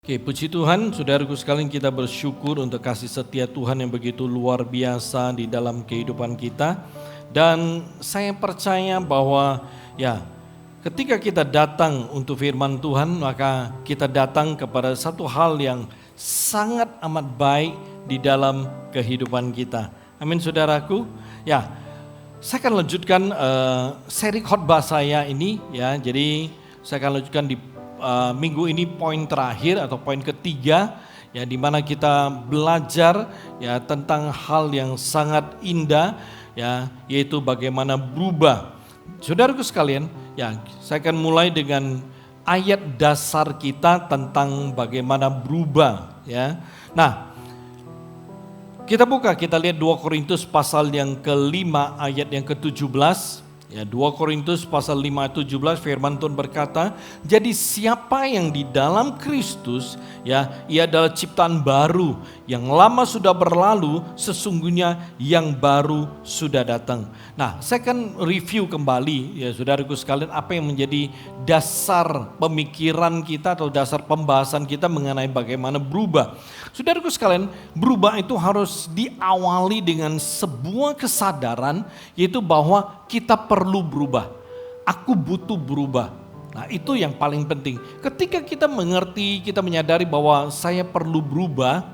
Oke, puji Tuhan, saudaraku sekalian, kita bersyukur untuk kasih setia Tuhan yang begitu luar biasa di dalam kehidupan kita. Dan saya percaya bahwa ketika kita datang untuk firman Tuhan, maka kita datang kepada satu hal yang sangat amat baik di dalam kehidupan kita. Amin, saudaraku. Saya akan lanjutkan seri khotbah saya ini jadi saya akan lanjutkan di minggu ini poin terakhir atau poin ketiga di mana kita belajar tentang hal yang sangat indah yaitu bagaimana berubah. Saudaraku sekalian, saya akan mulai dengan ayat dasar kita tentang bagaimana berubah Nah, kita buka, kita lihat 2 Korintus pasal yang ke-5 ayat yang ke-17. 2 Korintus pasal 5 ayat 17, firman Tuhan berkata, jadi siapa yang di dalam Kristus ia adalah ciptaan baru, yang lama sudah berlalu, sesungguhnya yang baru sudah datang. Nah, saya akan review kembali saudaraku sekalian, apa yang menjadi dasar pemikiran kita atau dasar pembahasan kita mengenai bagaimana berubah. Saudaraku sekalian, berubah itu harus diawali dengan sebuah kesadaran, yaitu bahwa kita perlu berubah. Aku butuh berubah. Nah, itu yang paling penting. Ketika kita mengerti, kita menyadari bahwa saya perlu berubah,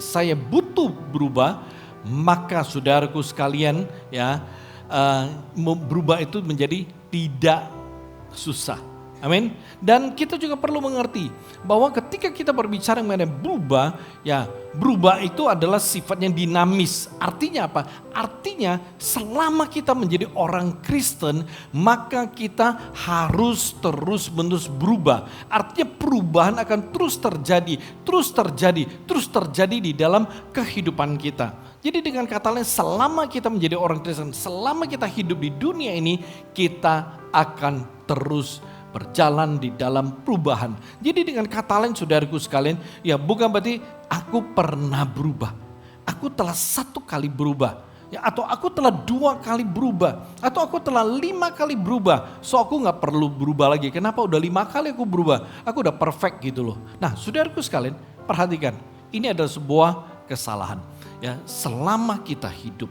saya butuh berubah, maka saudaraku sekalian, berubah itu menjadi tidak susah. Amin. Dan kita juga perlu mengerti bahwa ketika kita berbicara mengenai berubah, berubah itu adalah sifatnya dinamis. Artinya apa? Artinya selama kita menjadi orang Kristen, maka kita harus terus-menerus berubah. Artinya perubahan akan terus terjadi di dalam kehidupan kita. Jadi dengan kata lain, selama kita menjadi orang Kristen, selama kita hidup di dunia ini, kita akan terus berjalan di dalam perubahan. Jadi dengan kata lain saudaraku sekalian, bukan berarti aku pernah berubah. Aku telah 1 kali berubah. Atau aku telah 2 kali berubah. Atau aku telah 5 kali berubah. So aku gak perlu berubah lagi. Kenapa udah 5 kali aku berubah? Aku udah perfect gitu loh. Nah, saudaraku sekalian, perhatikan. Ini adalah sebuah kesalahan. Selama kita hidup,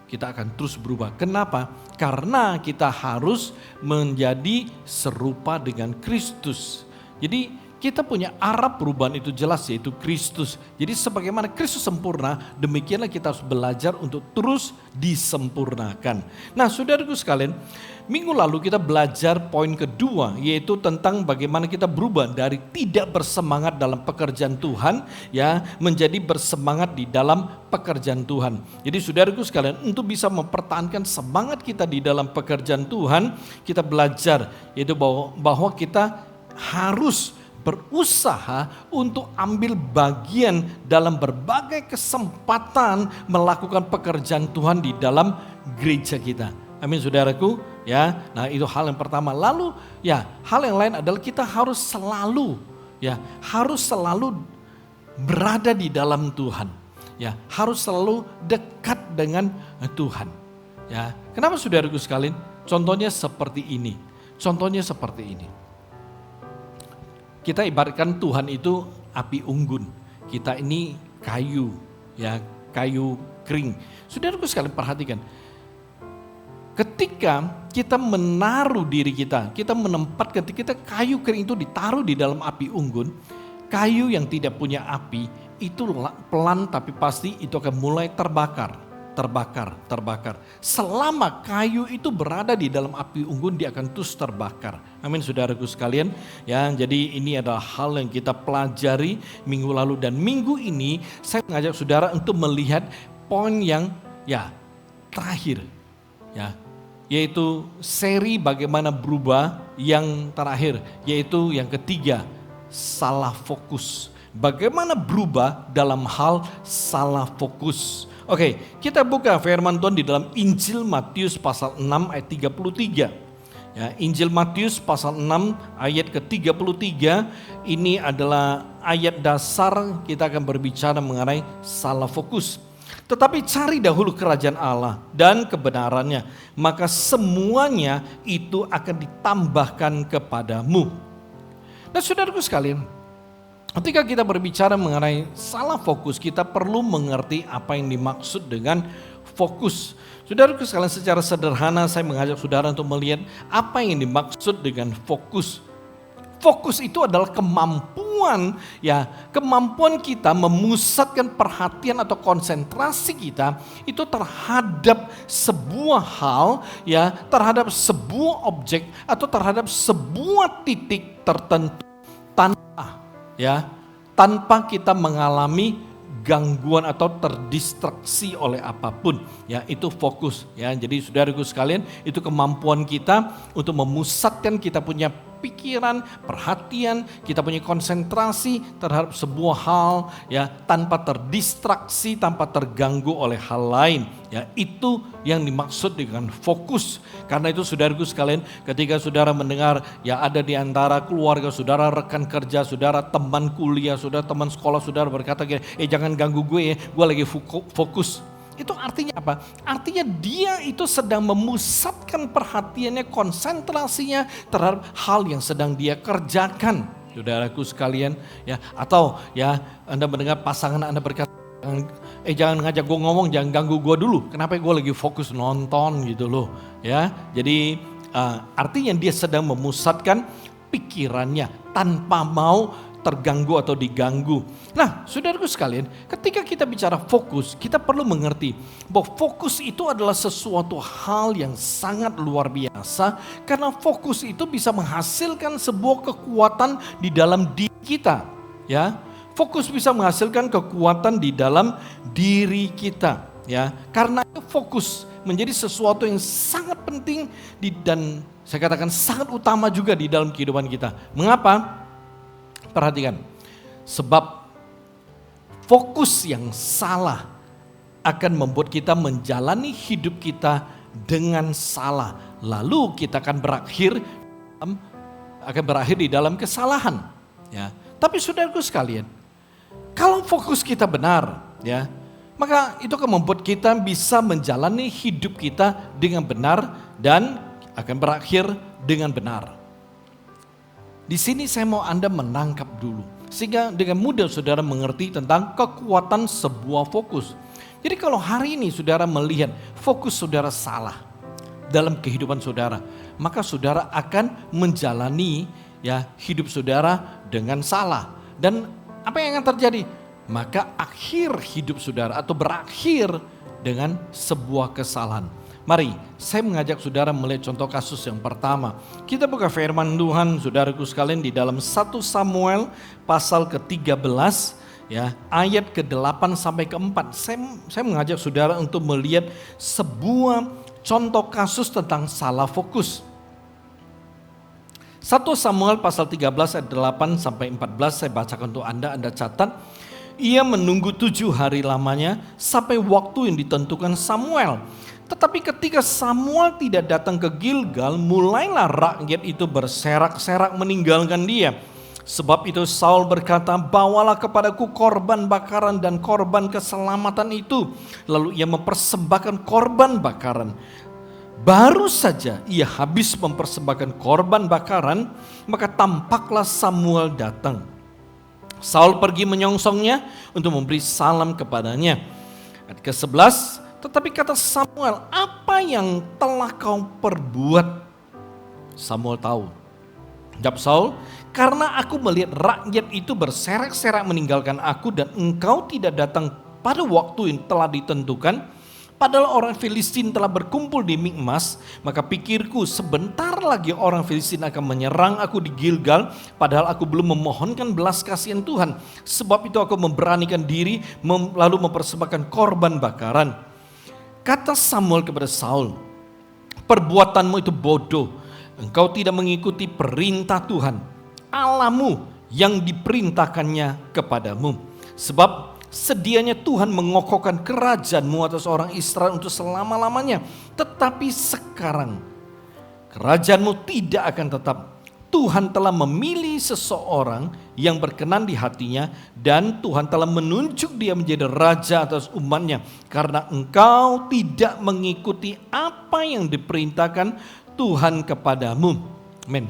kita akan terus berubah. Kenapa? Karena kita harus menjadi serupa dengan Kristus. Jadi kita punya arah perubahan itu jelas, yaitu Kristus. Jadi sebagaimana Kristus sempurna, demikianlah kita harus belajar untuk terus disempurnakan. Nah, saudaraku sekalian, minggu lalu kita belajar poin kedua, yaitu tentang bagaimana kita berubah dari tidak bersemangat dalam pekerjaan Tuhan menjadi bersemangat di dalam pekerjaan Tuhan. Jadi saudaraku sekalian, untuk bisa mempertahankan semangat kita di dalam pekerjaan Tuhan, kita belajar yaitu bahwa kita harus berusaha untuk ambil bagian dalam berbagai kesempatan melakukan pekerjaan Tuhan di dalam gereja kita. Amin, saudaraku. Nah, itu hal yang pertama. Lalu hal yang lain adalah kita harus selalu berada di dalam Tuhan. Harus selalu dekat dengan Tuhan. Kenapa saudaraku sekalian? Contohnya seperti ini. Kita ibaratkan Tuhan itu api unggun. Kita ini kayu, kayu kering. Saudaraku sekalian, perhatikan. Ketika kita menaruh diri kita menempatkan kita kayu kering itu ditaruh di dalam api unggun, kayu yang tidak punya api itu pelan tapi pasti itu akan mulai terbakar. Selama kayu itu berada di dalam api unggun, dia akan terus terbakar. Amin, saudaraku sekalian. Jadi ini adalah hal yang kita pelajari minggu lalu, dan minggu ini saya mengajak saudara untuk melihat poin yang terakhir, yaitu seri bagaimana berubah yang terakhir, yaitu yang ketiga, salah fokus. Bagaimana berubah dalam hal salah fokus. Oke, kita buka firman Tuhan di dalam Injil Matius pasal 6 ayat 33. Injil Matius pasal 6 ayat ke-33, ini adalah ayat dasar kita akan berbicara mengenai salah fokus. Tetapi cari dahulu kerajaan Allah dan kebenarannya, maka semuanya itu akan ditambahkan kepadamu. Nah, saudaraku sekalian, Ketika kita berbicara mengenai salah fokus, kita perlu mengerti apa yang dimaksud dengan fokus. Saudaraku sekalian, secara sederhana saya mengajak saudara untuk melihat apa yang dimaksud dengan fokus. Fokus itu adalah kemampuan kita memusatkan perhatian atau konsentrasi kita itu terhadap sebuah hal, terhadap sebuah objek atau terhadap sebuah titik tertentu tanpa kita mengalami gangguan atau terdistraksi oleh apapun. Itu fokus. Jadi saudaraku sekalian, itu kemampuan kita untuk memusatkan kita punya pikiran, perhatian, kita punya konsentrasi terhadap sebuah hal tanpa terdistraksi, tanpa terganggu oleh hal lain. Itu yang dimaksud dengan fokus. Karena itu saudaraku sekalian, ketika saudara mendengar ada di antara keluarga saudara, rekan kerja saudara, teman kuliah saudara, teman sekolah saudara berkata gini, jangan ganggu gue gue lagi fokus. Itu artinya apa? Artinya dia itu sedang memusatkan perhatiannya, konsentrasinya terhadap hal yang sedang dia kerjakan. Saudaraku sekalian, atau Anda mendengar pasangan Anda berkata, jangan ngajak gue ngomong, jangan ganggu gue dulu. Kenapa gue lagi fokus nonton gitu loh. Jadi artinya dia sedang memusatkan pikirannya tanpa mau terganggu atau diganggu. Nah, saudaraku sekalian, ketika kita bicara fokus, kita perlu mengerti bahwa fokus itu adalah sesuatu hal yang sangat luar biasa, karena fokus itu bisa menghasilkan sebuah kekuatan di dalam diri kita. Fokus bisa menghasilkan kekuatan di dalam diri kita. Karena fokus menjadi sesuatu yang sangat penting dan saya katakan sangat utama juga di dalam kehidupan kita. Mengapa? Perhatikan, sebab fokus yang salah akan membuat kita menjalani hidup kita dengan salah. Lalu kita akan berakhir di dalam kesalahan. Tapi saudaraku sekalian, kalau fokus kita benar, maka itu akan membuat kita bisa menjalani hidup kita dengan benar dan akan berakhir dengan benar. Di sini saya mau Anda menangkap dulu, sehingga dengan mudah saudara mengerti tentang kekuatan sebuah fokus. Jadi kalau hari ini saudara melihat fokus saudara salah dalam kehidupan saudara, maka saudara akan menjalani hidup saudara dengan salah. Dan apa yang akan terjadi? Maka akhir hidup saudara atau berakhir dengan sebuah kesalahan. Mari, saya mengajak saudara melihat contoh kasus yang pertama. Kita buka firman Tuhan, saudaraku sekalian, di dalam 1 Samuel pasal ke-13, ayat ke-8 sampai ke-4. Saya mengajak saudara untuk melihat sebuah contoh kasus tentang salah fokus. 1 Samuel pasal 13 ayat 8 sampai 14, saya bacakan untuk Anda catat. Ia menunggu 7 hari lamanya sampai waktu yang ditentukan Samuel. Tetapi ketika Samuel tidak datang ke Gilgal, mulailah rakyat itu berserak-serak meninggalkan dia. Sebab itu Saul berkata, bawalah kepadaku korban bakaran dan korban keselamatan itu. Lalu ia mempersembahkan korban bakaran. Baru saja ia habis mempersembahkan korban bakaran, maka tampaklah Samuel datang. Saul pergi menyongsongnya untuk memberi salam kepadanya. Ayat ke-11, tetapi kata Samuel, apa yang telah kau perbuat? Samuel tahu. Jawab Saul, karena aku melihat rakyat itu berserak-serak meninggalkan aku dan engkau tidak datang pada waktu yang telah ditentukan. Padahal orang Filistin telah berkumpul di Mikmas, maka pikirku sebentar lagi orang Filistin akan menyerang aku di Gilgal, padahal aku belum memohonkan belas kasihan Tuhan. Sebab itu aku memberanikan diri lalu mempersembahkan korban bakaran. Kata Samuel kepada Saul, perbuatanmu itu bodoh, engkau tidak mengikuti perintah Tuhan, Allahmu yang diperintahkannya kepadamu. Sebab sedianya Tuhan mengokohkan kerajaanmu atas orang Israel untuk selama-lamanya. Tetapi sekarang kerajaanmu tidak akan tetap. Tuhan telah memilih seseorang yang berkenan di hatinya dan Tuhan telah menunjuk dia menjadi raja atas umatnya. Karena engkau tidak mengikuti apa yang diperintahkan Tuhan kepadamu. Amin.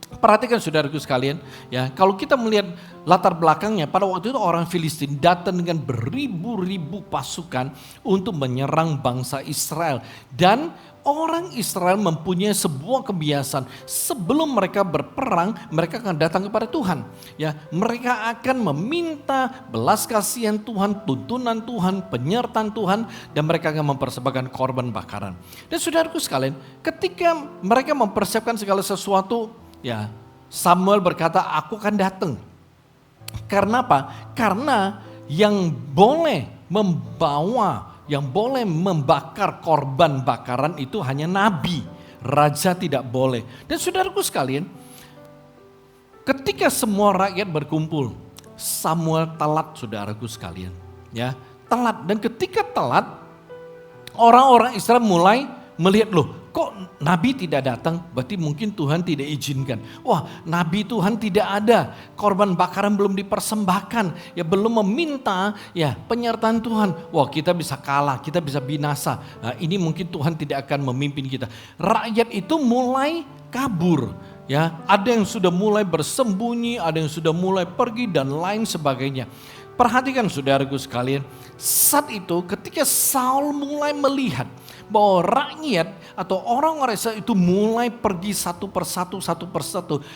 Perhatikan saudaraku sekalian, ya kalau kita melihat latar belakangnya, pada waktu itu orang Filistin datang dengan beribu-ribu pasukan untuk menyerang bangsa Israel. Dan orang Israel mempunyai sebuah kebiasaan, sebelum mereka berperang, mereka akan datang kepada Tuhan. Ya, mereka akan meminta belas kasihan Tuhan, tuntunan Tuhan, penyertaan Tuhan, dan mereka akan mempersembahkan korban bakaran. Dan saudaraku sekalian, ketika mereka mempersiapkan segala sesuatu, ya, Samuel berkata, aku akan datang. Karena apa? Karena yang boleh membawa, yang boleh membakar korban bakaran itu hanya nabi. Raja tidak boleh. Dan saudaraku sekalian, ketika semua rakyat berkumpul, Samuel telat, saudaraku sekalian. Ya, telat. Dan ketika telat, orang-orang Israel mulai melihat, loh kok nabi tidak datang, berarti mungkin Tuhan tidak izinkan. Wah, nabi Tuhan tidak ada, korban bakaran belum dipersembahkan, ya belum meminta ya penyertaan Tuhan. Wah, kita bisa kalah, kita bisa binasa. Nah, ini mungkin Tuhan tidak akan memimpin kita. Rakyat itu mulai kabur. Ya, ada yang sudah mulai bersembunyi, ada yang sudah mulai pergi dan lain sebagainya. Perhatikan saudaraku sekalian, saat itu ketika Saul mulai melihat bahwa rakyat atau orang-orang Israel itu mulai pergi satu persatu.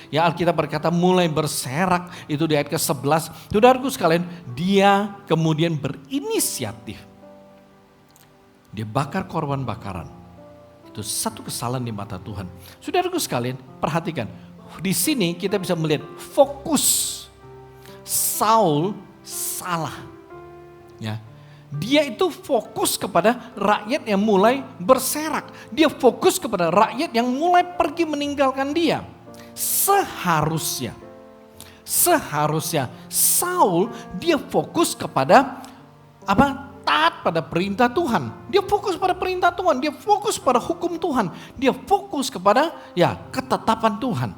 Ya, Alkitab berkata mulai berserak, itu di ayat ke-11. Saudaraku sekalian, dia kemudian berinisiatif. Dia bakar korban bakaran. Itu satu kesalahan di mata Tuhan. Saudaraku sekalian, perhatikan. Di sini kita bisa melihat fokus Saul salah. Ya. Dia itu fokus kepada rakyat yang mulai berserak. Dia fokus kepada rakyat yang mulai pergi meninggalkan dia. Seharusnya Saul dia fokus kepada apa? Taat pada perintah Tuhan. Dia fokus pada perintah Tuhan, dia fokus pada hukum Tuhan, dia fokus kepada ya ketetapan Tuhan.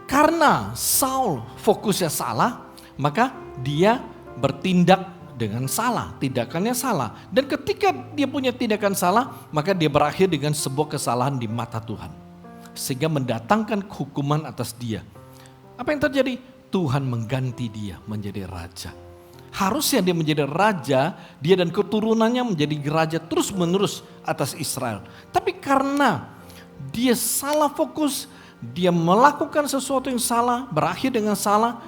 Karena Saul fokusnya salah, maka dia bertindak dengan salah, tindakannya salah. Dan ketika dia punya tindakan salah, maka dia berakhir dengan sebuah kesalahan di mata Tuhan. Sehingga mendatangkan hukuman atas dia. Apa yang terjadi? Tuhan mengganti dia menjadi raja. Harusnya dia menjadi raja, dia dan keturunannya menjadi raja terus menerus atas Israel. Tapi karena dia salah fokus, dia melakukan sesuatu yang salah, berakhir dengan salah,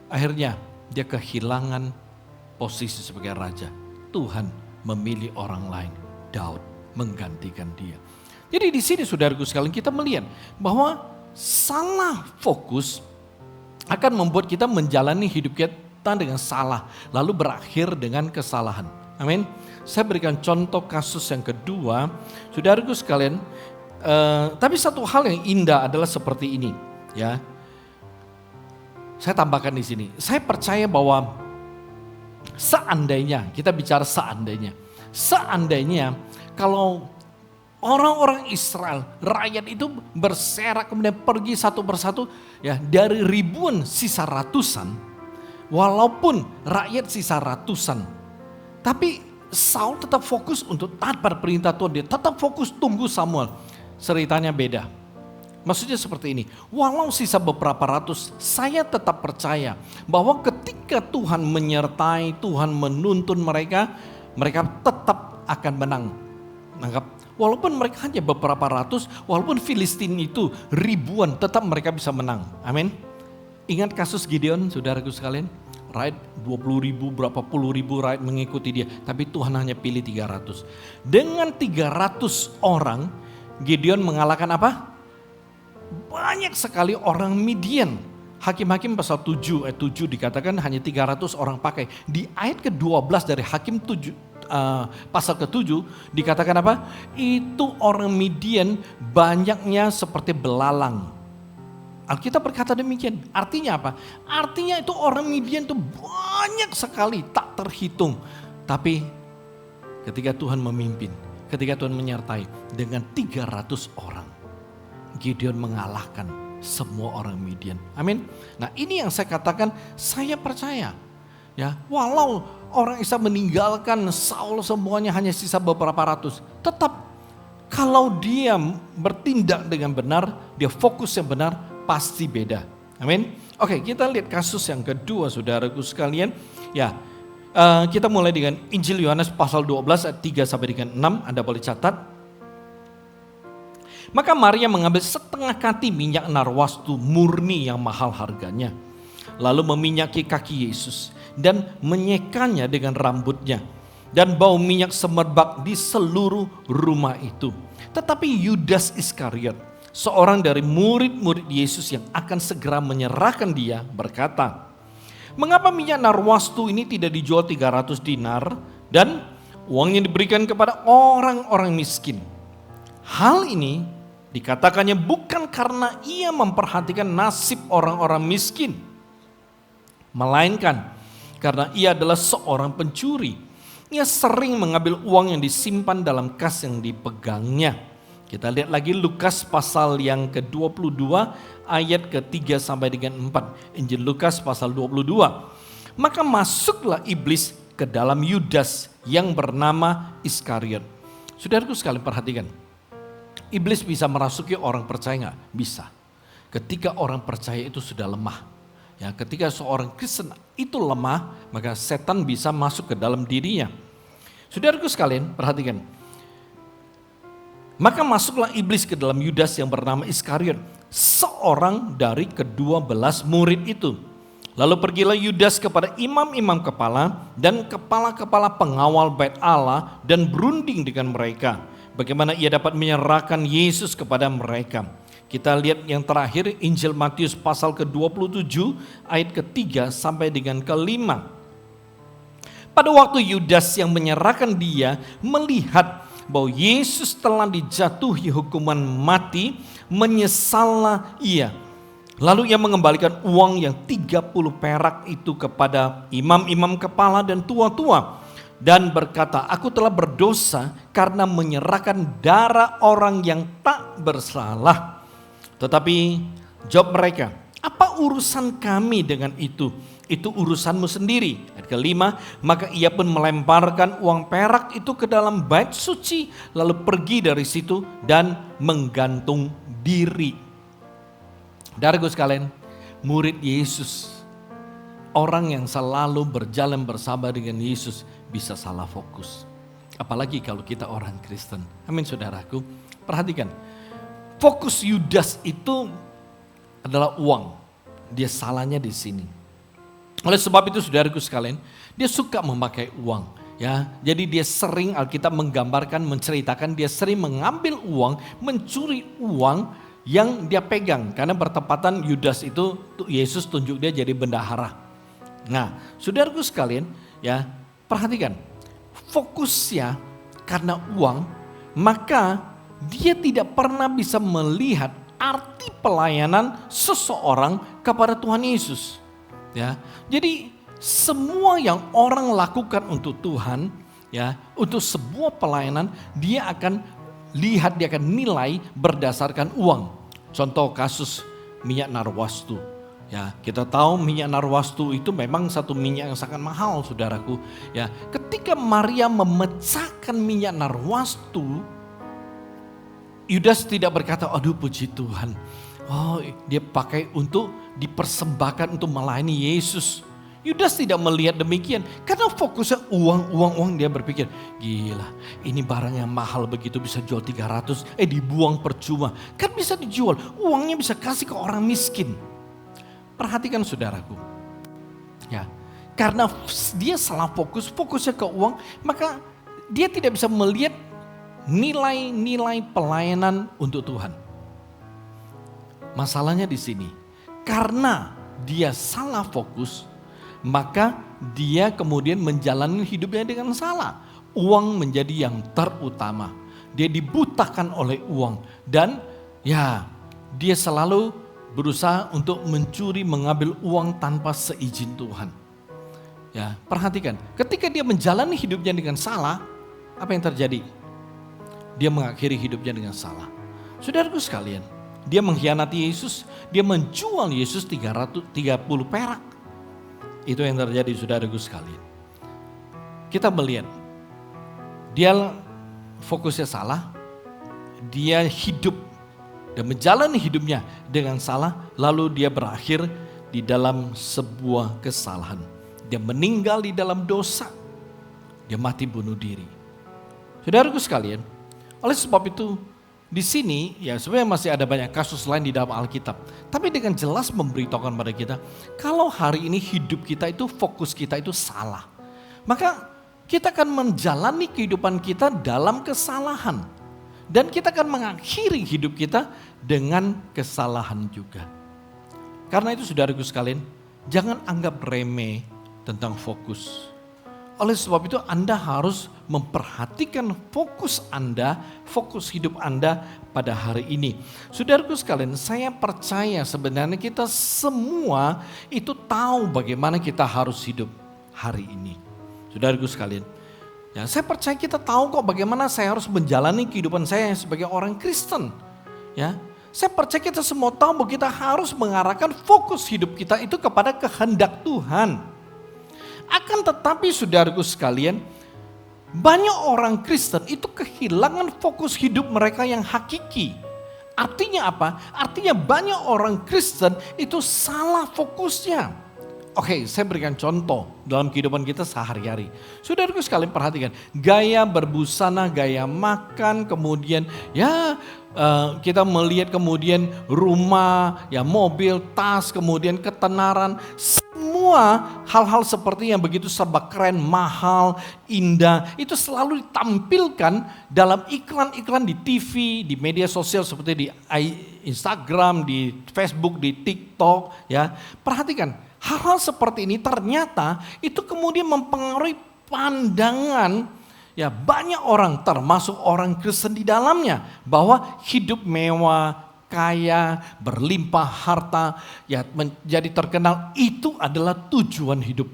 akhirnya dia kehilangan posisi sebagai raja. Tuhan memilih orang lain, Daud, menggantikan dia. Jadi di sini saudaraku sekalian kita melihat bahwa salah fokus akan membuat kita menjalani hidup kita dengan salah, lalu berakhir dengan kesalahan. Amin. Saya berikan contoh kasus yang kedua, saudaraku sekalian. Tapi satu hal yang indah adalah seperti ini, ya. Saya tambahkan di sini. Saya percaya bahwa seandainya, kita bicara seandainya kalau orang-orang Israel, rakyat itu berserak kemudian pergi satu persatu, ya dari ribuan sisa ratusan, walaupun rakyat sisa ratusan, tapi Saul tetap fokus untuk taat pada perintah Tuhan, dia tetap fokus tunggu Samuel. Ceritanya beda. Maksudnya seperti ini, walau sisa beberapa ratus, saya tetap percaya bahwa ketika Tuhan menyertai, Tuhan menuntun mereka, mereka tetap akan menang. Anggap, walaupun mereka hanya beberapa ratus, walaupun Filistin itu ribuan, tetap mereka bisa menang. Amin. Ingat kasus Gideon, saudaraku sekalian, rakyat 20 ribu, berapa puluh ribu rakyat mengikuti dia, tapi Tuhan hanya pilih 300. Dengan 300 orang, Gideon mengalahkan apa? Banyak sekali orang Midian. Hakim-Hakim pasal 7 ayat 7 dikatakan hanya 300 orang pakai. Di ayat ke-12 dari Hakim 7 pasal ke-7 dikatakan apa? Itu orang Midian banyaknya seperti belalang. Alkitab berkata demikian. Artinya apa? Artinya itu orang Midian itu banyak sekali, tak terhitung. Tapi ketika Tuhan memimpin, ketika Tuhan menyertai dengan 300 orang, Gideon mengalahkan semua orang Midian. Amin. Nah, ini yang saya katakan, saya percaya. Ya, walau orang Israel meninggalkan Saul semuanya hanya sisa beberapa ratus, tetap Kalau dia bertindak dengan benar, dia fokus yang benar, pasti beda. Amin. Oke, kita lihat kasus yang kedua, saudaraku sekalian. Ya, kita mulai dengan Injil Yohanes pasal 12 ayat 3 sampai dengan 6. Anda boleh catat. Maka Maria mengambil setengah kati minyak narwastu murni yang mahal harganya, lalu meminyaki kaki Yesus dan menyekanya dengan rambutnya. Dan bau minyak semerbak di seluruh rumah itu. Tetapi Yudas Iskariot, seorang dari murid-murid Yesus yang akan segera menyerahkan dia, berkata, "Mengapa minyak narwastu ini tidak dijual 300 dinar dan uangnya diberikan kepada orang-orang miskin?" Hal ini dikatakannya bukan karena ia memperhatikan nasib orang-orang miskin, melainkan karena ia adalah seorang pencuri. Ia sering mengambil uang yang disimpan dalam kas yang dipegangnya. Kita lihat lagi Lukas pasal yang ke-22 ayat ke-3 sampai dengan 4. Injil Lukas pasal 22. Maka masuklah iblis ke dalam Yudas yang bernama Iskariot. Saudaraku sekalian, perhatikan. Iblis bisa merasuki orang percaya nggak? Bisa. Ketika orang percaya itu sudah lemah. Ya, ketika seorang Kristen itu lemah, maka setan bisa masuk ke dalam dirinya. Saudaraku sekalian, perhatikan. Maka masuklah iblis ke dalam Yudas yang bernama Iskariot, seorang dari ke-12 murid itu. Lalu pergilah Yudas kepada imam-imam kepala dan kepala-kepala pengawal bait Allah dan berunding dengan mereka, bagaimana ia dapat menyerahkan Yesus kepada mereka. Kita lihat yang terakhir Injil Matius pasal ke-27 ayat ke-3 sampai dengan ke-5. Pada waktu Yudas yang menyerahkan dia melihat bahwa Yesus telah dijatuhi hukuman mati, menyesallah ia. Lalu ia mengembalikan uang yang 30 perak itu kepada imam-imam kepala dan tua-tua. Dan berkata, "Aku telah berdosa karena menyerahkan darah orang yang tak bersalah." Tetapi jawab mereka, "Apa urusan kami dengan itu? Itu urusanmu sendiri." Ayat ke-5, maka ia pun melemparkan uang perak itu ke dalam bait suci, lalu pergi dari situ dan menggantung diri. Saudaraku sekalian, murid Yesus, orang yang selalu berjalan bersama dengan Yesus bisa salah fokus. Apalagi kalau kita orang Kristen. Amin saudaraku. Perhatikan. Fokus Yudas itu adalah uang. Dia salahnya di sini. Oleh sebab itu saudaraku sekalian, dia suka memakai uang. Ya, jadi dia sering, Alkitab menggambarkan, menceritakan, dia sering mengambil uang, mencuri uang yang dia pegang. Karena bertepatan Yudas itu, Yesus tunjuk dia jadi bendahara. Nah, saudaraku sekalian, ya perhatikan, fokusnya karena uang, maka dia tidak pernah bisa melihat arti pelayanan seseorang kepada Tuhan Yesus. Ya, jadi semua yang orang lakukan untuk Tuhan, ya, untuk sebuah pelayanan, dia akan lihat, dia akan nilai berdasarkan uang. Contoh kasus minyak narwastu. Ya, kita tahu minyak narwastu itu memang satu minyak yang sangat mahal, saudaraku. Ya, ketika Maria memecahkan minyak narwastu, Yudas tidak berkata, "Aduh puji Tuhan, oh dia pakai untuk dipersembahkan untuk melayani Yesus." Yudas tidak melihat demikian, karena fokusnya uang. Dia berpikir, gila ini barang yang mahal begitu bisa jual 300, dibuang percuma. Kan bisa dijual, uangnya bisa kasih ke orang miskin. Perhatikan saudaraku, ya, karena dia salah fokusnya ke uang, maka dia tidak bisa melihat nilai-nilai pelayanan untuk Tuhan. Masalahnya di sini, karena dia salah fokus, maka dia kemudian menjalani hidupnya dengan salah. Uang menjadi yang terutama. Dia dibutakan oleh uang dan ya, dia selalu berusaha untuk mencuri, mengambil uang tanpa seizin Tuhan. Ya, perhatikan, ketika dia menjalani hidupnya dengan salah, apa yang terjadi? Dia mengakhiri hidupnya dengan salah. Saudaraku sekalian, dia mengkhianati Yesus, dia menjual Yesus 330 perak. Itu yang terjadi saudaraku sekalian. Kita melihat, dia fokusnya salah, dia hidup dan menjalani hidupnya dengan salah, lalu dia berakhir di dalam sebuah kesalahan. Dia meninggal di dalam dosa, dia mati bunuh diri. Saudaraku sekalian, oleh sebab itu di sini ya sebenarnya masih ada banyak kasus lain di dalam Alkitab. Tapi dengan jelas memberitahukan pada kita, kalau hari ini hidup kita itu, fokus kita itu salah, maka kita akan menjalani kehidupan kita dalam kesalahan. Dan kita akan mengakhiri hidup kita dengan kesalahan juga. Karena itu saudaraku sekalian, jangan anggap remeh tentang fokus. Oleh sebab itu Anda harus memperhatikan fokus Anda, fokus hidup Anda pada hari ini. Saudaraku sekalian, saya percaya sebenarnya kita semua itu tahu bagaimana kita harus hidup hari ini. Saudaraku sekalian, ya, saya percaya kita tahu kok bagaimana saya harus menjalani kehidupan saya sebagai orang Kristen. Ya, saya percaya kita semua tahu bahwa kita harus mengarahkan fokus hidup kita itu kepada kehendak Tuhan. Akan tetapi saudaraku sekalian, banyak orang Kristen itu kehilangan fokus hidup mereka yang hakiki. Artinya apa? Artinya banyak orang Kristen itu salah fokusnya. Oke, saya berikan contoh dalam kehidupan kita sehari-hari. Saudaraku sekalian perhatikan, gaya berbusana, gaya makan, kemudian ya kita melihat kemudian rumah, ya mobil, tas, kemudian ketenaran, semua hal-hal seperti yang begitu serba keren, mahal, indah, itu selalu ditampilkan dalam iklan-iklan di TV, di media sosial seperti di Instagram, di Facebook, di TikTok, ya. Perhatikan. Hal-hal seperti ini ternyata itu kemudian mempengaruhi pandangan ya banyak orang termasuk orang Kristen di dalamnya. Bahwa hidup mewah, kaya, berlimpah harta, ya menjadi terkenal itu adalah tujuan hidup.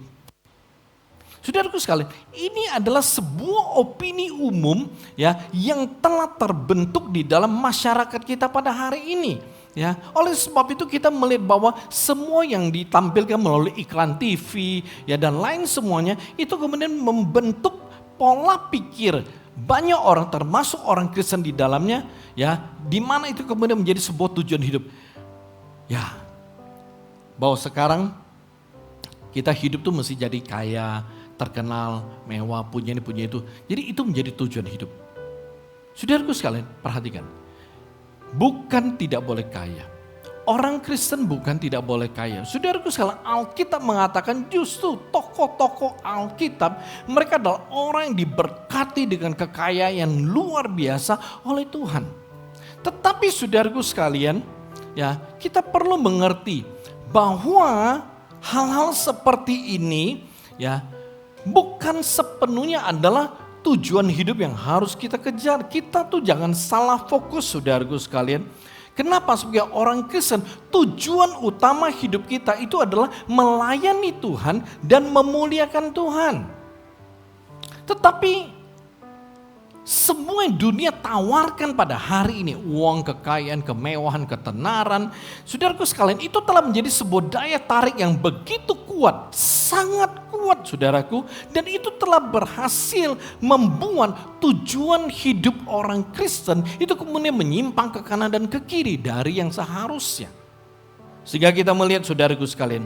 Saudaraku sekalian, ini adalah sebuah opini umum ya yang telah terbentuk di dalam masyarakat kita pada hari ini. Ya, oleh sebab itu kita melihat bahwa semua yang ditampilkan melalui iklan TV ya dan lain semuanya itu kemudian membentuk pola pikir banyak orang termasuk orang Kristen di dalamnya ya, di mana itu kemudian menjadi sebuah tujuan hidup. Ya, bahwa sekarang kita hidup tuh mesti jadi kaya, terkenal, mewah, punya ini punya itu. Jadi itu menjadi tujuan hidup. Saudaraku sekalian, perhatikan. Bukan tidak boleh kaya. Orang Kristen bukan tidak boleh kaya. Saudaraku sekalian, Alkitab mengatakan justru tokoh-tokoh Alkitab mereka adalah orang yang diberkati dengan kekayaan yang luar biasa oleh Tuhan. Tetapi saudaraku sekalian, ya, kita perlu mengerti bahwa hal-hal seperti ini ya bukan sepenuhnya adalah tujuan hidup yang harus kita kejar. Kita tuh jangan salah fokus saudaraku sekalian. Kenapa? Sebagai orang Kristen tujuan utama hidup kita itu adalah melayani Tuhan dan memuliakan Tuhan. Tetapi semua yang dunia tawarkan pada hari ini, uang, kekayaan, kemewahan, ketenaran, saudaraku sekalian, itu telah menjadi sebuah daya tarik yang begitu kuat, sangat kuat saudaraku, dan itu telah berhasil membuat tujuan hidup orang Kristen itu kemudian menyimpang ke kanan dan ke kiri dari yang seharusnya. Sehingga kita melihat saudaraku sekalian,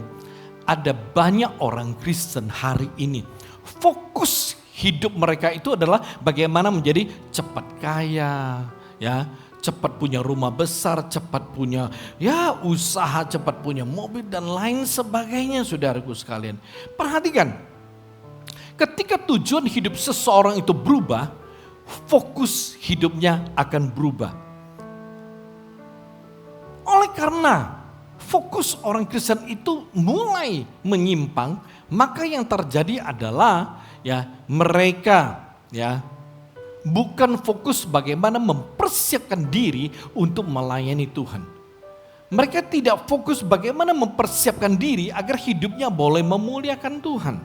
ada banyak orang Kristen hari ini fokus hidup mereka itu adalah bagaimana menjadi cepat kaya, ya, cepat punya rumah besar, cepat punya ya usaha, cepat punya mobil dan lain sebagainya saudaraku sekalian. Perhatikan, ketika tujuan hidup seseorang itu berubah, fokus hidupnya akan berubah. Oleh karena fokus orang Kristen itu mulai menyimpang, maka yang terjadi adalah ya mereka ya bukan fokus bagaimana mempersiapkan diri untuk melayani Tuhan. Mereka tidak fokus bagaimana mempersiapkan diri agar hidupnya boleh memuliakan Tuhan.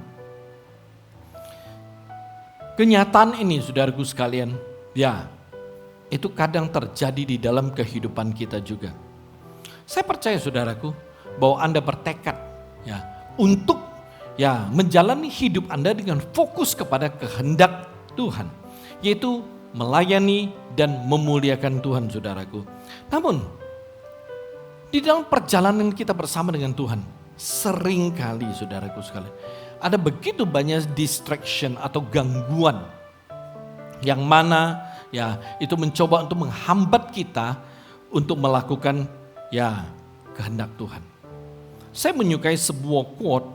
Kenyataan ini saudaraku sekalian, ya itu kadang terjadi di dalam kehidupan kita juga. Saya percaya saudaraku bahwa Anda bertekad ya untuk ya menjalani hidup Anda dengan fokus kepada kehendak Tuhan. Yaitu melayani, dan memuliakan Tuhan, saudaraku. Namun, di dalam perjalanan kita bersama dengan Tuhan, seringkali saudaraku sekalian, ada begitu banyak distraction atau gangguan yang mana ya itu mencoba untuk menghambat kita untuk melakukan ya kehendak Tuhan. Saya menyukai sebuah quote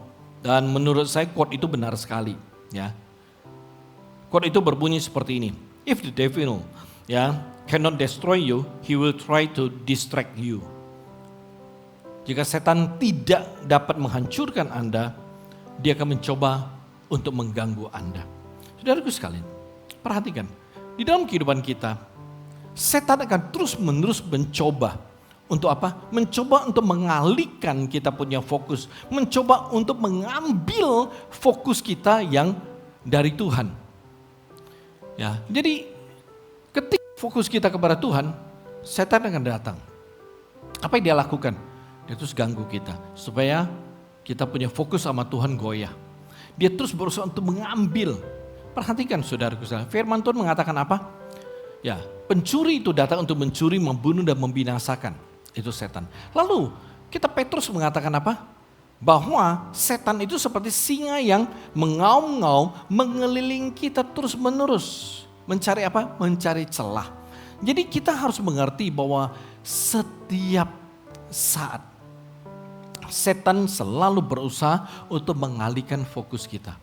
dan menurut saya quote itu benar sekali, ya. Quote itu berbunyi seperti ini. If the devil cannot destroy you, he will try to distract you. Jika setan tidak dapat menghancurkan Anda, dia akan mencoba untuk mengganggu Anda. Saudaraku sekalian, perhatikan, di dalam kehidupan kita, setan akan terus-menerus mencoba untuk apa? Mencoba untuk mengalihkan kita punya fokus, mencoba untuk mengambil fokus kita yang dari Tuhan. Ya, jadi ketika fokus kita kepada Tuhan, setan akan datang. Apa yang dia lakukan? Dia terus ganggu kita supaya kita punya fokus sama Tuhan goyah. Dia terus berusaha untuk mengambil. Perhatikan saudaraku, firman Tuhan mengatakan apa? Ya, pencuri itu datang untuk mencuri, membunuh dan membinasakan. Itu setan. Lalu kita Petrus mengatakan apa? Bahwa setan itu seperti singa yang mengaum-ngaum mengelilingi kita terus menerus. Mencari apa? Mencari celah. Jadi kita harus mengerti bahwa setiap saat setan selalu berusaha untuk mengalihkan fokus kita.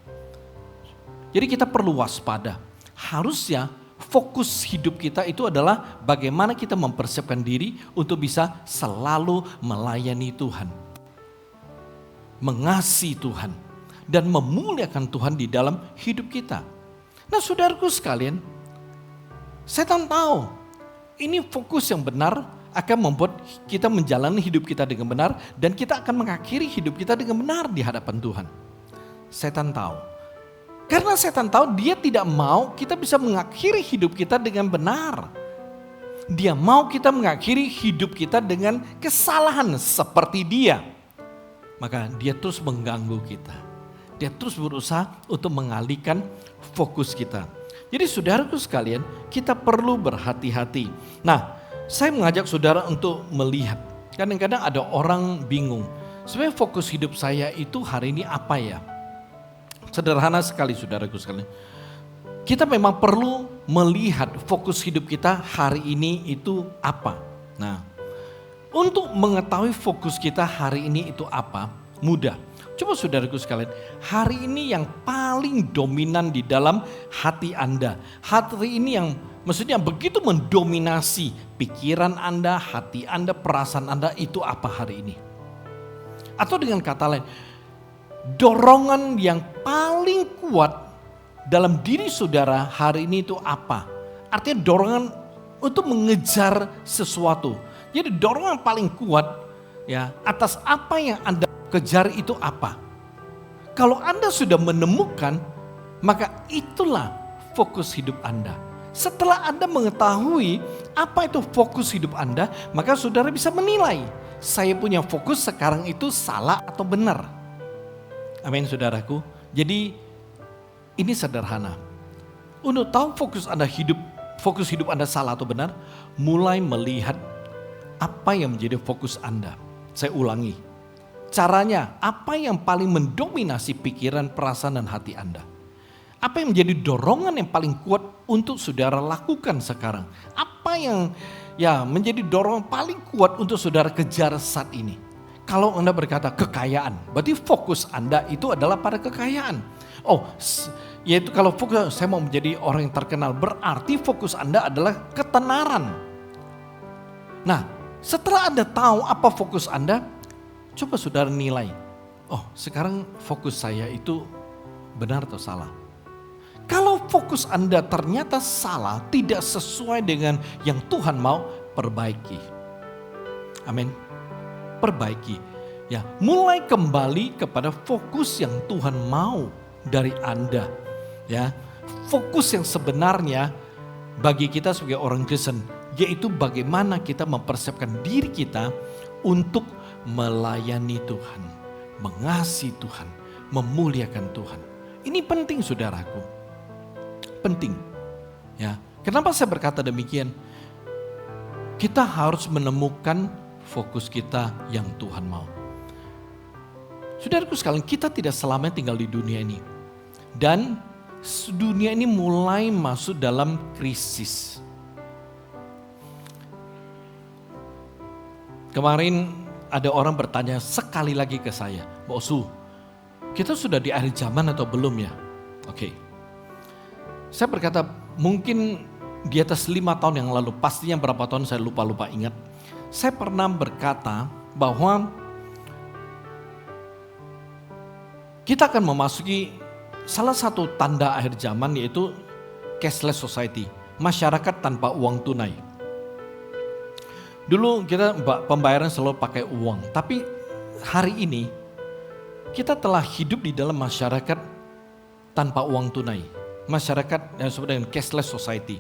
Jadi kita perlu waspada. Harusnya fokus hidup kita itu adalah bagaimana kita mempersiapkan diri untuk bisa selalu melayani Tuhan. Mengasihi Tuhan dan memuliakan Tuhan di dalam hidup kita. Nah, saudaraku sekalian, setan tahu ini fokus yang benar akan membuat kita menjalani hidup kita dengan benar dan kita akan mengakhiri hidup kita dengan benar di hadapan Tuhan. Setan tahu. Karena setan tahu dia tidak mau kita bisa mengakhiri hidup kita dengan benar. Dia mau kita mengakhiri hidup kita dengan kesalahan seperti dia. Maka dia terus mengganggu kita. Dia terus berusaha untuk mengalihkan fokus kita. Jadi saudaraku sekalian, kita perlu berhati-hati. Nah, saya mengajak saudara untuk melihat. Kadang-kadang ada orang bingung. Sebenarnya fokus hidup saya itu hari ini apa ya? Sederhana sekali saudaraku sekalian. Kita memang perlu melihat fokus hidup kita hari ini itu apa. Nah, untuk mengetahui fokus kita hari ini itu apa, mudah. Coba saudaraku sekalian, hari ini yang paling dominan di dalam hati Anda. Hati ini yang maksudnya begitu mendominasi pikiran Anda, hati Anda, perasaan Anda itu apa hari ini? Atau dengan kata lain, dorongan yang paling kuat dalam diri saudara hari ini itu apa? Artinya dorongan untuk mengejar sesuatu. Jadi dorongan paling kuat ya atas apa yang Anda kejar itu apa? Kalau Anda sudah menemukan, maka itulah fokus hidup Anda. Setelah Anda mengetahui apa itu fokus hidup Anda, maka saudara bisa menilai, saya punya fokus sekarang itu salah atau benar. Amin saudaraku. Jadi ini sederhana. Untuk tahu fokus hidup Anda salah atau benar, mulai melihat apa yang menjadi fokus Anda. Saya ulangi. Caranya, apa yang paling mendominasi pikiran, perasaan, dan hati Anda? Apa yang menjadi dorongan yang paling kuat untuk saudara lakukan sekarang? Apa yang menjadi dorongan paling kuat untuk saudara kejar saat ini? Kalau Anda berkata kekayaan, berarti fokus Anda itu adalah pada kekayaan. Oh, yaitu kalau fokus saya mau menjadi orang yang terkenal, berarti fokus Anda adalah ketenaran. Nah, setelah Anda tahu apa fokus Anda, coba saudara nilai. Oh, sekarang fokus saya itu benar atau salah? Kalau fokus Anda ternyata salah, tidak sesuai dengan yang Tuhan mau, perbaiki. Amin. Perbaiki. Ya, mulai kembali kepada fokus yang Tuhan mau dari Anda. Ya, fokus yang sebenarnya bagi kita sebagai orang Kristen, yaitu bagaimana kita mempersiapkan diri kita untuk melayani Tuhan, mengasihi Tuhan, memuliakan Tuhan. Ini penting saudaraku. Penting. Ya, Kenapa saya berkata demikian? Kita harus menemukan fokus kita yang Tuhan mau. Saudaraku sekalian, kita tidak selamanya tinggal di dunia ini. Dan dunia ini mulai masuk dalam krisis. Kemarin ada orang bertanya sekali lagi ke saya, Mbak Osu, kita sudah di akhir zaman atau belum ya? Oke. Saya berkata mungkin di atas 5 tahun yang lalu, pastinya berapa tahun saya lupa ingat. Saya pernah berkata bahwa kita akan memasuki salah satu tanda akhir zaman, yaitu cashless society, masyarakat tanpa uang tunai. Dulu kita pembayaran selalu pakai uang, tapi hari ini kita telah hidup di dalam masyarakat tanpa uang tunai. Masyarakat yang disebut dengan cashless society.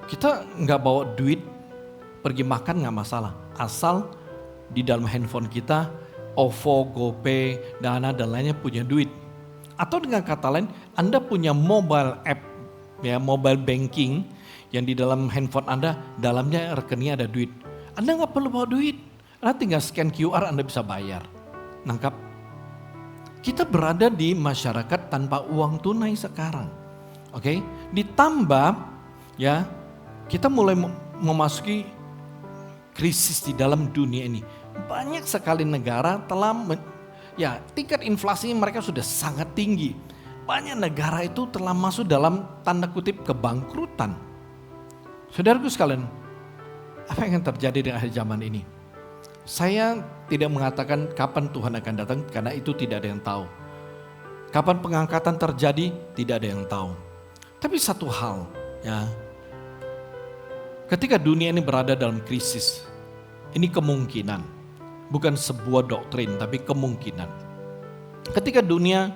Kita nggak bawa duit, pergi makan nggak masalah. Asal di dalam handphone kita, OVO, GoPay, Dana dan lainnya punya duit. Atau dengan kata lain, Anda punya mobile app, ya mobile banking yang di dalam handphone Anda, dalamnya rekeningnya ada duit. Anda nggak perlu bawa duit, Anda tinggal scan QR, Anda bisa bayar. Nangkap? Kita berada di masyarakat tanpa uang tunai sekarang. Oke? Ditambah ya, kita mulai memasuki krisis di dalam dunia ini. Banyak sekali negara telah tingkat inflasinya mereka sudah sangat tinggi. Banyak negara itu telah masuk dalam tanda kutip kebangkrutan. Saudaraku sekalian, apa yang akan terjadi di akhir zaman ini? Saya tidak mengatakan kapan Tuhan akan datang karena itu tidak ada yang tahu. Kapan pengangkatan terjadi tidak ada yang tahu. Tapi satu hal ya, ketika dunia ini berada dalam krisis, ini kemungkinan, bukan sebuah doktrin tapi kemungkinan. Ketika dunia,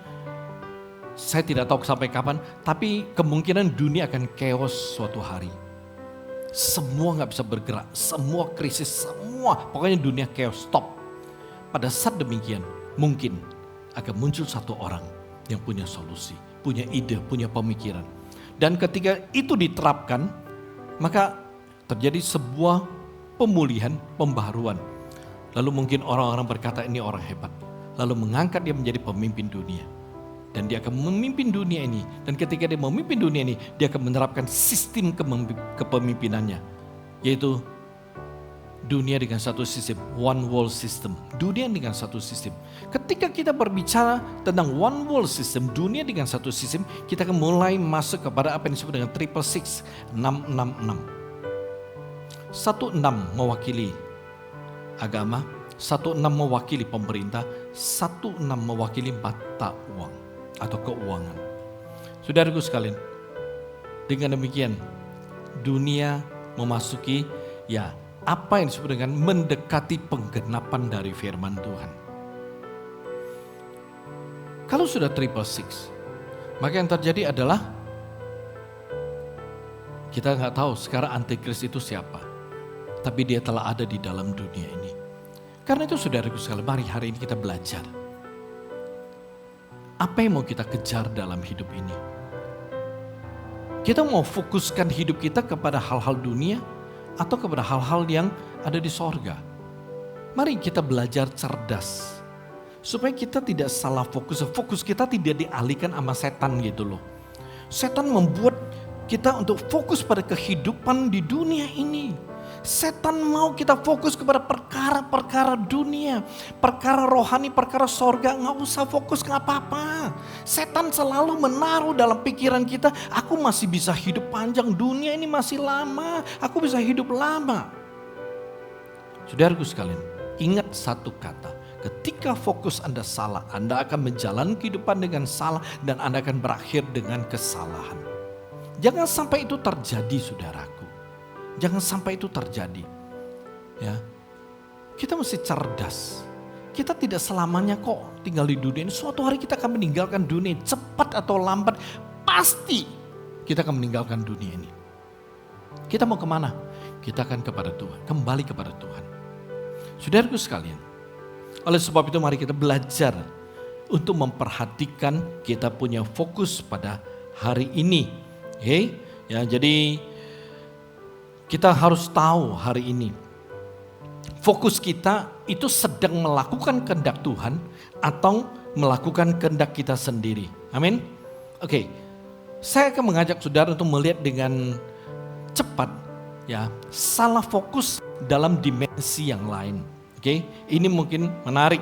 saya tidak tahu sampai kapan, tapi kemungkinan dunia akan chaos suatu hari. Semua gak bisa bergerak, semua krisis, semua pokoknya dunia chaos, stop. Pada saat demikian mungkin akan muncul satu orang yang punya solusi, punya ide, punya pemikiran. Dan ketika itu diterapkan, maka terjadi sebuah pemulihan, pembaharuan. Lalu mungkin orang-orang berkata ini orang hebat. Lalu mengangkat dia menjadi pemimpin dunia. Dan dia akan memimpin dunia ini. Dan ketika dia memimpin dunia ini, dia akan menerapkan sistem kepemimpinannya. Yaitu dunia dengan satu sistem, one world system. Dunia dengan satu sistem. Ketika kita berbicara tentang one world system, dunia dengan satu sistem, kita akan mulai masuk kepada apa yang disebut dengan 666, 666. 16 mewakili agama, 16 mewakili pemerintah, 16 mewakili mata uang atau keuangan. Saudaraku sekalian, dengan demikian dunia memasuki apa yang disebut dengan mendekati penggenapan dari firman Tuhan. Kalau sudah 666, maka yang terjadi adalah kita nggak tahu sekarang antikris itu siapa. Tapi dia telah ada di dalam dunia ini. Karena itu saudaraku sekalian, mari hari ini kita belajar. Apa yang mau kita kejar dalam hidup ini? Kita mau fokuskan hidup kita kepada hal-hal dunia atau kepada hal-hal yang ada di sorga? Mari kita belajar cerdas. Supaya kita tidak salah fokus. Fokus kita tidak dialihkan sama setan gitu loh. Setan membuat kita untuk fokus pada kehidupan di dunia ini. Setan mau kita fokus kepada perkara-perkara dunia, perkara rohani, perkara sorga, nggak usah fokus ke apa-apa. Setan selalu menaruh dalam pikiran kita, aku masih bisa hidup panjang, dunia ini masih lama, aku bisa hidup lama. Saudaraku sekalian, ingat satu kata, ketika fokus Anda salah, Anda akan menjalani kehidupan dengan salah dan Anda akan berakhir dengan kesalahan. Jangan sampai itu terjadi, saudaraku. Jangan sampai itu terjadi. Ya. Kita mesti cerdas. Kita tidak selamanya kok tinggal di dunia ini. Suatu hari kita akan meninggalkan dunia. Cepat atau lambat pasti kita akan meninggalkan dunia ini. Kita mau kemana? Kita akan kepada Tuhan. Kembali kepada Tuhan. Saudaraku sekalian. Oleh sebab itu mari kita belajar untuk memperhatikan kita punya fokus pada hari ini. Okay? Ya, jadi kita harus tahu hari ini, fokus kita itu sedang melakukan kehendak Tuhan atau melakukan kehendak kita sendiri. Amin. Oke, saya akan mengajak saudara untuk melihat dengan cepat ya, salah fokus dalam dimensi yang lain. Oke, ini mungkin menarik.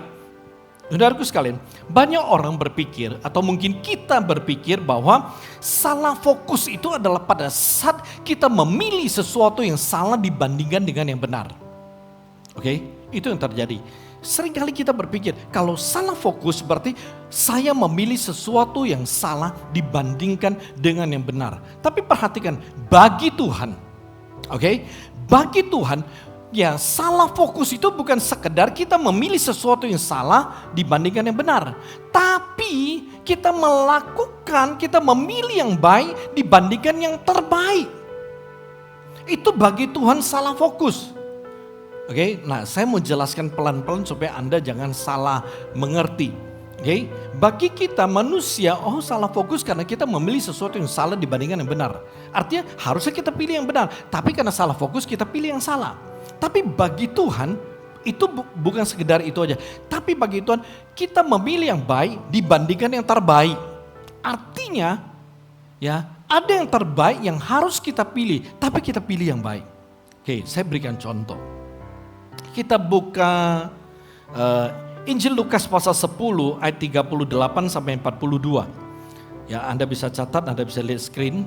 Saudaraku sekalian, banyak orang berpikir atau mungkin kita berpikir bahwa salah fokus itu adalah pada saat kita memilih sesuatu yang salah dibandingkan dengan yang benar. Oke, itu yang terjadi. Seringkali kita berpikir kalau salah fokus berarti saya memilih sesuatu yang salah dibandingkan dengan yang benar. Tapi perhatikan, bagi Tuhan, bagi Tuhan, ya, salah fokus itu bukan sekedar kita memilih sesuatu yang salah dibandingkan yang benar. Tapi kita memilih yang baik dibandingkan yang terbaik. Itu bagi Tuhan salah fokus. Nah saya mau jelaskan pelan-pelan supaya Anda jangan salah mengerti. Bagi kita manusia, salah fokus karena kita memilih sesuatu yang salah dibandingkan yang benar. Artinya harusnya kita pilih yang benar, tapi karena salah fokus kita pilih yang salah. Tapi bagi Tuhan itu bukan sekedar itu aja. Tapi bagi Tuhan kita memilih yang baik dibandingkan yang terbaik. Artinya ya, ada yang terbaik yang harus kita pilih, tapi kita pilih yang baik. Saya berikan contoh. Kita buka Injil Lukas pasal 10 ayat 38 sampai 42. Ya, Anda bisa catat, Anda bisa lihat screen.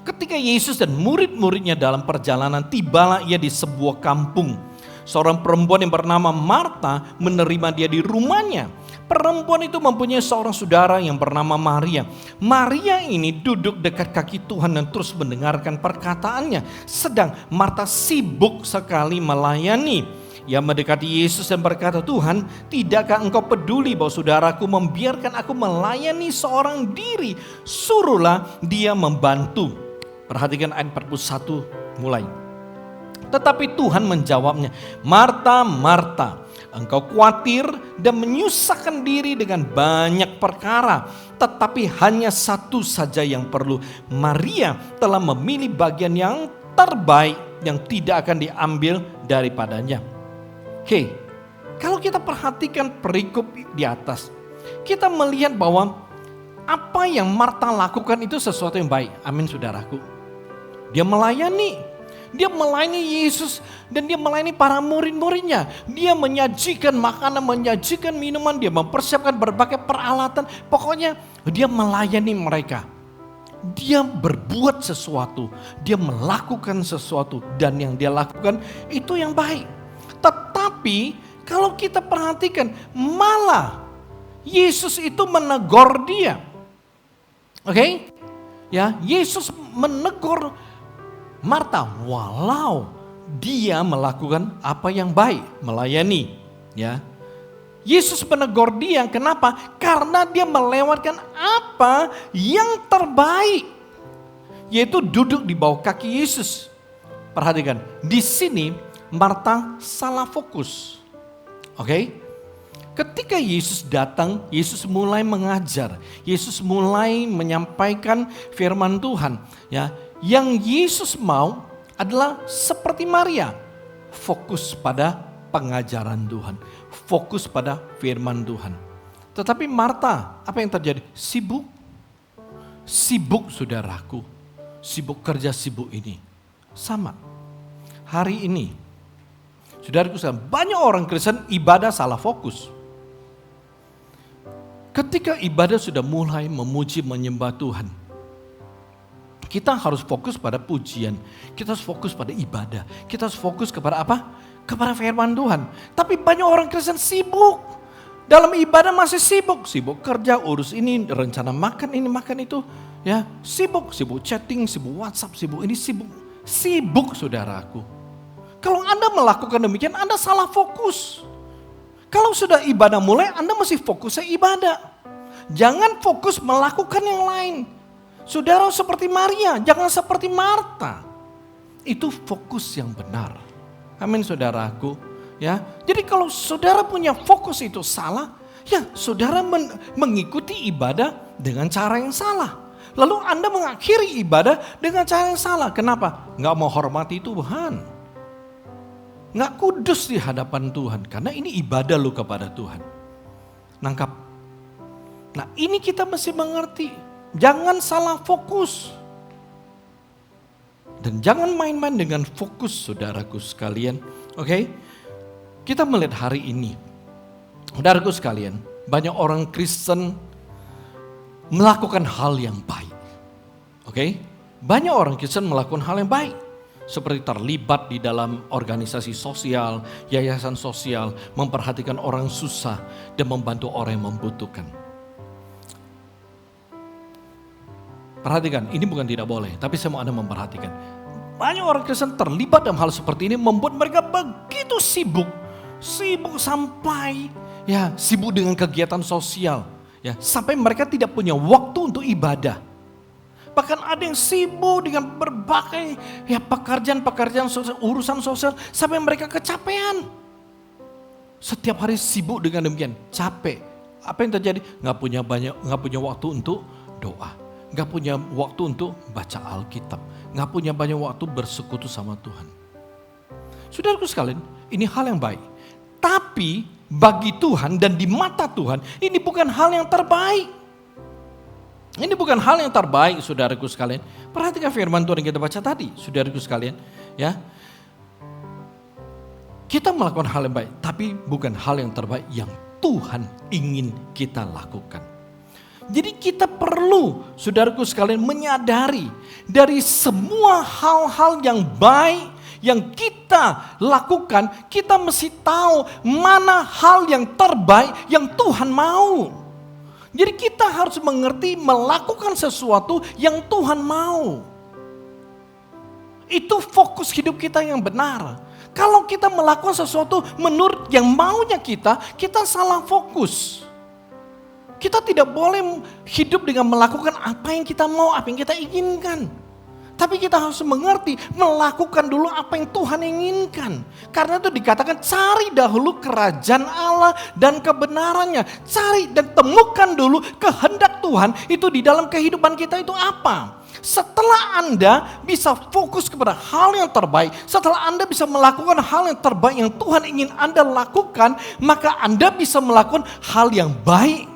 Ketika Yesus dan murid-muridnya dalam perjalanan, tibalah ia di sebuah kampung. Seorang perempuan yang bernama Marta menerima dia di rumahnya. Perempuan itu mempunyai seorang saudara yang bernama Maria. Maria ini duduk dekat kaki Tuhan dan terus mendengarkan perkataannya. Sedang Marta sibuk sekali melayani. Ia mendekati Yesus dan berkata, "Tuhan, tidakkah engkau peduli bahwa saudaraku membiarkan aku melayani seorang diri? Suruhlah dia membantu." Perhatikan ayat 41 mulai. Tetapi Tuhan menjawabnya, "Marta, Marta, engkau khawatir dan menyusahkan diri dengan banyak perkara. Tetapi hanya satu saja yang perlu. Maria telah memilih bagian yang terbaik yang tidak akan diambil daripadanya." Kalau kita perhatikan perikop di atas, kita melihat bahwa apa yang Marta lakukan itu sesuatu yang baik. Amin, saudaraku. Dia melayani Yesus dan dia melayani para murid-muridnya. Dia menyajikan makanan, menyajikan minuman, dia mempersiapkan berbagai peralatan. Pokoknya dia melayani mereka. Dia berbuat sesuatu, dia melakukan sesuatu, dan yang dia lakukan itu yang baik. Tetapi kalau kita perhatikan, malah Yesus itu menegur dia. Ya, Yesus menegur Marta walau dia melakukan apa yang baik, melayani. Ya, Yesus menegur dia, kenapa? Karena dia melewatkan apa yang terbaik, yaitu duduk di bawah kaki Yesus. Perhatikan, di sini Marta salah fokus. Ketika Yesus datang, Yesus mulai mengajar, Yesus mulai menyampaikan firman Tuhan. Ya, yang Yesus mau adalah seperti Maria, fokus pada pengajaran Tuhan, fokus pada firman Tuhan. Tetapi Marta, apa yang terjadi? Sibuk, saudaraku, sibuk kerja, sibuk ini. Sama hari ini, saudaraku, banyak orang Kristen ibadah salah fokus. Ketika ibadah sudah mulai memuji menyembah Tuhan, kita harus fokus pada pujian, kita harus fokus pada ibadah, kita harus fokus kepada apa? Kepada firman Tuhan. Tapi banyak orang Kristen sibuk, dalam ibadah masih sibuk kerja, urus ini, rencana makan ini, makan itu, ya, sibuk chatting, sibuk WhatsApp, sibuk ini, sibuk saudaraku. Kalau Anda melakukan demikian, Anda salah fokus. Kalau sudah ibadah mulai, Anda mesti fokusnya ibadah. Jangan fokus melakukan yang lain. Saudara seperti Maria, jangan seperti Marta. Itu fokus yang benar. Amin, saudaraku. Ya, jadi kalau saudara punya fokus itu salah, ya saudara mengikuti ibadah dengan cara yang salah. Lalu Anda mengakhiri ibadah dengan cara yang salah. Kenapa? Nggak mau hormati Tuhan. Nggak kudus di hadapan Tuhan. Karena ini ibadah lu kepada Tuhan. Nangkap? Nah ini kita mesti mengerti. Jangan salah fokus. Dan jangan main-main dengan fokus saudaraku sekalian. Oke? Kita melihat hari ini. Saudaraku sekalian, banyak orang Kristen melakukan hal yang baik. Oke? Banyak orang Kristen melakukan hal yang baik. Seperti terlibat di dalam organisasi sosial, yayasan sosial, memperhatikan orang susah, dan membantu orang yang membutuhkan. Perhatikan, ini bukan tidak boleh, tapi saya mau Anda memperhatikan. Banyak orang Kristen terlibat dalam hal seperti ini, membuat mereka begitu sibuk. Sibuk sampai sibuk dengan kegiatan sosial. Sampai mereka tidak punya waktu untuk ibadah. Bahkan ada yang sibuk dengan berbagai pekerjaan sosial, urusan sosial, sampai mereka kecapean. Setiap hari sibuk dengan demikian, capek. Apa yang terjadi? Nggak punya waktu untuk doa, nggak punya waktu untuk baca Alkitab, nggak punya banyak waktu bersekutu sama Tuhan. Saudaraku sekalian, ini hal yang baik. Tapi bagi Tuhan dan di mata Tuhan, ini bukan hal yang terbaik. Ini bukan hal yang terbaik, saudaraku sekalian. Perhatikan firman Tuhan yang kita baca tadi, saudaraku sekalian. Kita melakukan hal yang baik, tapi bukan hal yang terbaik yang Tuhan ingin kita lakukan. Jadi kita perlu, saudaraku sekalian, menyadari dari semua hal-hal yang baik yang kita lakukan, kita mesti tahu mana hal yang terbaik yang Tuhan mau. Jadi kita harus mengerti melakukan sesuatu yang Tuhan mau. Itu fokus hidup kita yang benar. Kalau kita melakukan sesuatu menurut yang maunya kita salah fokus. Kita tidak boleh hidup dengan melakukan apa yang kita mau, apa yang kita inginkan. Tapi kita harus mengerti, melakukan dulu apa yang Tuhan inginkan. Karena itu dikatakan cari dahulu kerajaan Allah dan kebenarannya. Cari dan temukan dulu kehendak Tuhan itu di dalam kehidupan kita itu apa. Setelah Anda bisa fokus kepada hal yang terbaik, setelah Anda bisa melakukan hal yang terbaik yang Tuhan ingin Anda lakukan, maka Anda bisa melakukan hal yang baik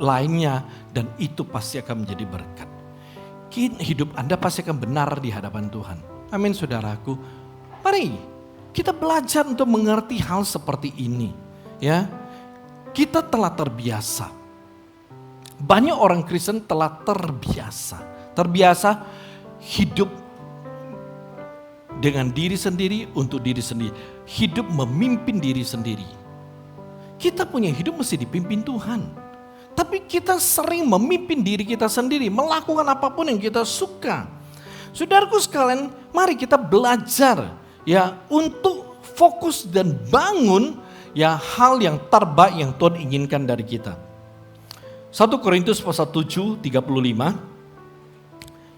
lainnya dan itu pasti akan menjadi berkat. Hidup Anda pasti akan benar di hadapan Tuhan. Amin saudaraku. Mari kita belajar untuk mengerti hal seperti ini. Kita telah terbiasa. Banyak orang Kristen telah terbiasa hidup dengan diri sendiri untuk diri sendiri. Hidup memimpin diri sendiri. Kita punya hidup mesti dipimpin Tuhan. Tapi kita sering memimpin diri kita sendiri, melakukan apapun yang kita suka. Saudaraku sekalian, mari kita belajar untuk fokus dan bangun hal yang terbaik yang Tuhan inginkan dari kita. 1 Korintus pasal 7, 35.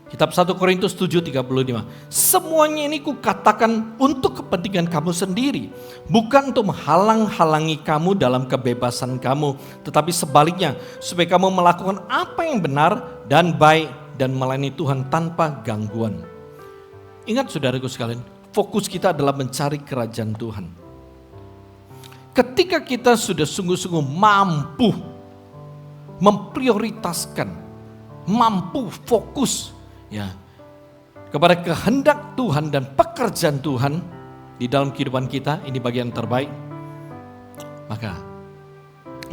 Kitab 1 Korintus 7:35. Semuanya ini kukatakan untuk kepentingan kamu sendiri, bukan untuk menghalang-halangi kamu dalam kebebasan kamu, tetapi sebaliknya supaya kamu melakukan apa yang benar dan baik dan melayani Tuhan tanpa gangguan. Ingat saudaraku sekalian, fokus kita adalah mencari kerajaan Tuhan. Ketika kita sudah sungguh-sungguh mampu memprioritaskan, mampu fokus kepada kehendak Tuhan dan pekerjaan Tuhan di dalam kehidupan kita, ini bagian terbaik, maka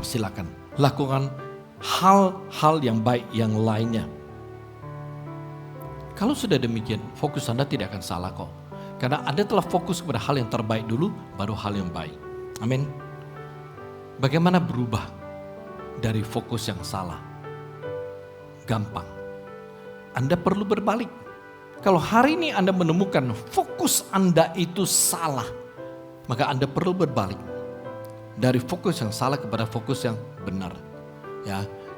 silakan lakukan hal-hal yang baik yang lainnya. Kalau sudah demikian, fokus Anda tidak akan salah kok. Karena Anda telah fokus kepada hal yang terbaik dulu, baru hal yang baik. Amin. Bagaimana berubah dari fokus yang salah? Gampang. Anda perlu berbalik. Kalau hari ini Anda menemukan fokus Anda itu salah, maka Anda perlu berbalik. Dari fokus yang salah kepada fokus yang benar.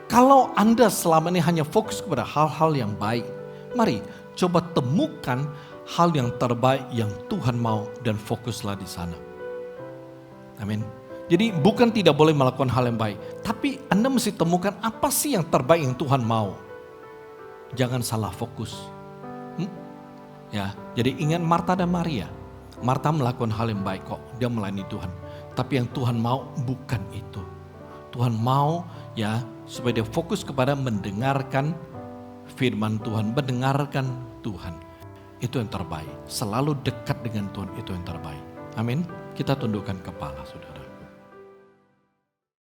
Kalau Anda selama ini hanya fokus kepada hal-hal yang baik, mari coba temukan hal yang terbaik yang Tuhan mau dan fokuslah di sana. Amin. Jadi bukan tidak boleh melakukan hal yang baik, tapi Anda mesti temukan apa sih yang terbaik yang Tuhan mau. Jangan salah fokus. Ya, jadi ingat Marta dan Maria. Marta melakukan hal yang baik kok, dia melayani Tuhan. Tapi yang Tuhan mau bukan itu. Tuhan mau ya supaya dia fokus kepada mendengarkan firman Tuhan, mendengarkan Tuhan. Itu yang terbaik. Selalu dekat dengan Tuhan, itu yang terbaik. Amin. Kita tundukkan kepala, saudara.